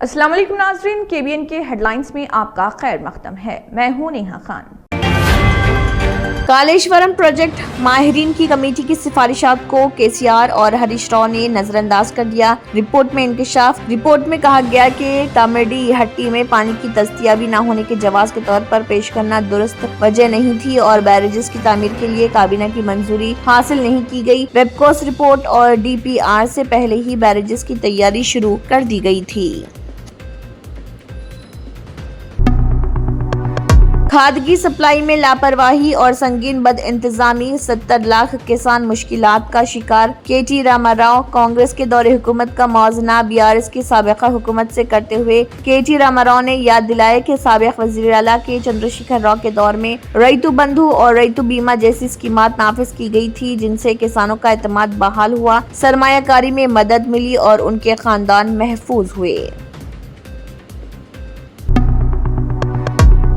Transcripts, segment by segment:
السلام علیکم ناظرین، KBN کے ہیڈ لائنز میں آپ کا خیر مقدم ہے۔ میں ہوں نیہا خان۔ کالیشورم پروجیکٹ ماہرین کی کمیٹی کی سفارشات کو KCR اور ہریش راؤ نے نظر انداز کر دیا۔ رپورٹ میں انکشاف۔ رپورٹ میں کہا گیا کہ کامیڈی ہٹی میں پانی کی دستیابی نہ ہونے کے جواز کے طور پر پیش کرنا درست وجہ نہیں تھی اور بیریجز کی تعمیر کے لیے کابینہ کی منظوری حاصل نہیں کی گئی۔ ویبکوس رپورٹ اور DPR سے پہلے ہی بیریجز کی تیاری شروع کر دی گئی تھی۔ کھاد کی سپلائی میں لاپرواہی اور سنگین بد انتظامی، 70 لاکھ کسان مشکلات کا شکار۔ KT راما راؤ۔ کانگریس کے دور حکومت کا موازنہ BRS کی سابقہ حکومت سے کرتے ہوئے KT راما راؤ نے یاد دلایا کہ سابق وزیر اعلیٰ کے چندر شیکھر راؤ کے دور میں ریتو بندھو اور ریتو بیمہ جیسی اسکیمات نافذ کی گئی تھی جن سے کسانوں کا اعتماد بحال ہوا، سرمایہ کاری میں مدد ملی اور ان کے خاندان محفوظ ہوئے۔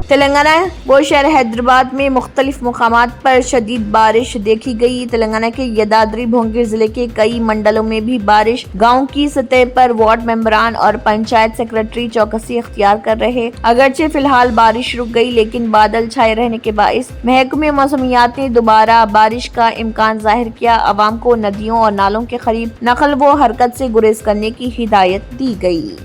تلنگانہ وہ شہر حیدرآباد میں مختلف مقامات پر شدید بارش دیکھی گئی۔ تلنگانہ کے یدادری بھونگیر ضلع کے کئی منڈلوں میں بھی بارش۔ گاؤں کی سطح پر وارڈ ممبران اور پنچایت سیکرٹری چوکسی اختیار کر رہے۔ اگرچہ فی الحال بارش رک گئی لیکن بادل چھائے رہنے کے باعث محکمہ موسمیات نے دوبارہ بارش کا امکان ظاہر کیا۔ عوام کو ندیوں اور نالوں کے قریب نقل و حرکت سے گریز کرنے کی ہدایت دی گئی۔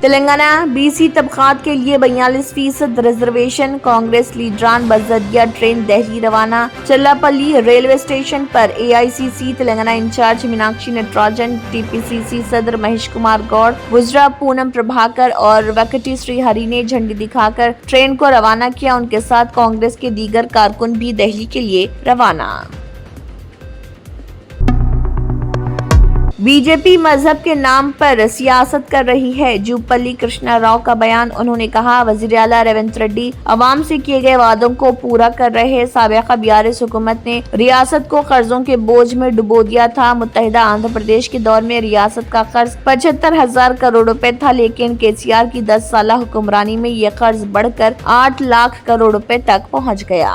تلنگانہ BC طبقات کے لیے 42% ریزرویشن۔ کانگریس لیڈران بذریعہ ٹرین دہلی روانہ۔ چلاپلی ریلوے اسٹیشن پر AICC Telangana incharge Meenakshi Natarajan, TPCC صدر مہیش کمار گوڑ، وزراء پونم پربھاکر اور وکٹی سری ہری نے جھنڈی دکھا کر ٹرین کو روانہ کیا۔ ان کے ساتھ کانگریس کے دیگر کارکن بھی دہلی کے لیے روانہ۔ BJP مذہب کے نام پر سیاست کر رہی ہے، جوپلی کرشنا راؤ کا بیان۔ انہوں نے کہا وزیر اعلیٰ ریونت ریڈی عوام سے کیے گئے وعدوں کو پورا کر رہے۔ سابقہ BRS حکومت نے ریاست کو قرضوں کے بوجھ میں ڈبو دیا تھا۔ متحدہ آندھرا پردیش کے دور میں ریاست کا قرض 75,000 کروڑ روپے تھا لیکن KCR کی 10 سالہ حکمرانی میں یہ قرض بڑھ کر 8 لاکھ کروڑ روپے تک پہنچ گیا۔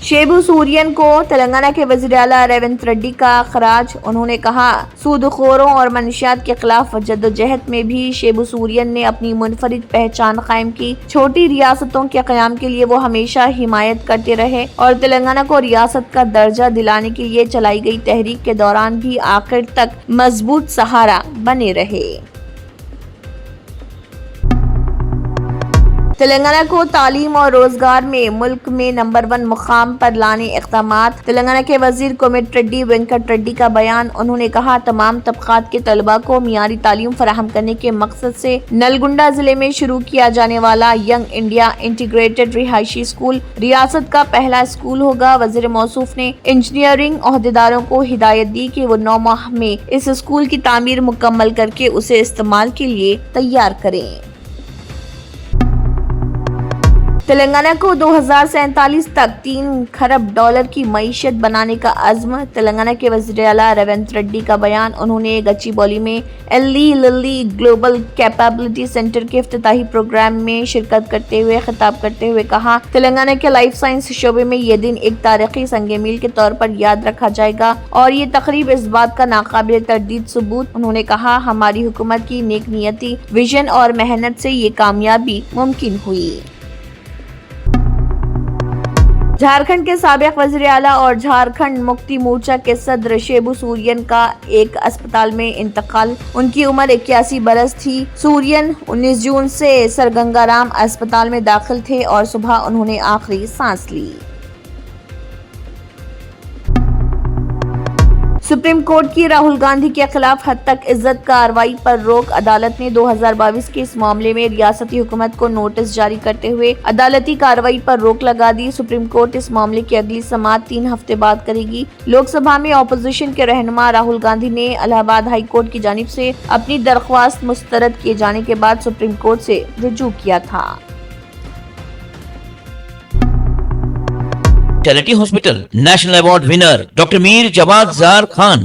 شیبو سورین کو تلنگانہ کے وزیر اعلیٰ ریونت ریڈی کا خراج۔ انہوں نے کہا سود خوروں اور منشیات کے خلاف جدوجہد میں بھی شیبو سورین نے اپنی منفرد پہچان قائم کی۔ چھوٹی ریاستوں کے قیام کے لیے وہ ہمیشہ حمایت کرتے رہے اور تلنگانہ کو ریاست کا درجہ دلانے کے لیے چلائی گئی تحریک کے دوران بھی آخر تک مضبوط سہارا بنے رہے۔ تلنگانہ کو تعلیم اور روزگار میں ملک میں نمبر 1 مقام پر لانے اقدامات۔ تلنگانہ کے وزیر کومٹ ریڈی وینکٹ ریڈی کا بیان۔ انہوں نے کہا تمام طبقات کے طلباء کو معیاری تعلیم فراہم کرنے کے مقصد سے نلگنڈا ضلع میں شروع کیا جانے والا ینگ انڈیا انٹیگریٹڈ رہائشی اسکول ریاست کا پہلا اسکول ہوگا۔ وزیر موصوف نے انجینئرنگ عہدیداروں کو ہدایت دی کہ وہ 9 ماہ میں اس اسکول کی تعمیر مکمل کر کے اسے استعمال کے لیے تیار کریں۔ تلنگانہ کو 2047 تک $3 کھرب کی معیشت بنانے کا عزم۔ تلنگانہ کے وزیر اعلیٰ ریونت ریڈی کا بیان۔ انہوں نے گچی بولی میں ایلی للی گلوبل کیپیبلٹی سینٹر کے افتتاحی پروگرام میں شرکت کرتے ہوئے خطاب کرتے ہوئے کہا تلنگانہ کے لائف سائنس شعبے میں یہ دن ایک تاریخی سنگ میل کے طور پر یاد رکھا جائے گا اور یہ تقریب اس بات کا ناقابل تردید ثبوت۔ انہوں نے کہا ہماری حکومت کی نیک نیتی، ویژن اور محنت سے یہ کامیابی ممکن ہوئی۔ جھارکھنڈ کے سابق وزیر اعلیٰ اور جھارکھنڈ مکتی مورچہ کے صدر شیبو سورین کا ایک اسپتال میں انتقال۔ ان کی عمر 81 برس تھی۔ سورین 19 جون سے سرگنگا رام اسپتال میں داخل تھے اور صبح انہوں نے آخری سانس لی۔ سپریم کورٹ کی راہل گاندھی کے خلاف حد تک عزت کارروائی پر روک۔ عدالت نے 2022 کے اس معاملے میں ریاستی حکومت کو نوٹس جاری کرتے ہوئے عدالتی کارروائی پر روک لگا دی۔ سپریم کورٹ اس معاملے کی اگلی سماعت 3 ہفتے بعد کرے گی۔ لوک سبھا میں اپوزیشن کے رہنما راہل گاندھی نے الہ آباد ہائی کورٹ کی جانب سے اپنی درخواست مسترد کیے جانے کے بعد سپریم کورٹ سے رجوع کیا تھا۔ Charity hospital national award winner doctor Mir Jawad Zar Khan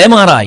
MRI,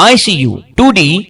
ICU, 2D,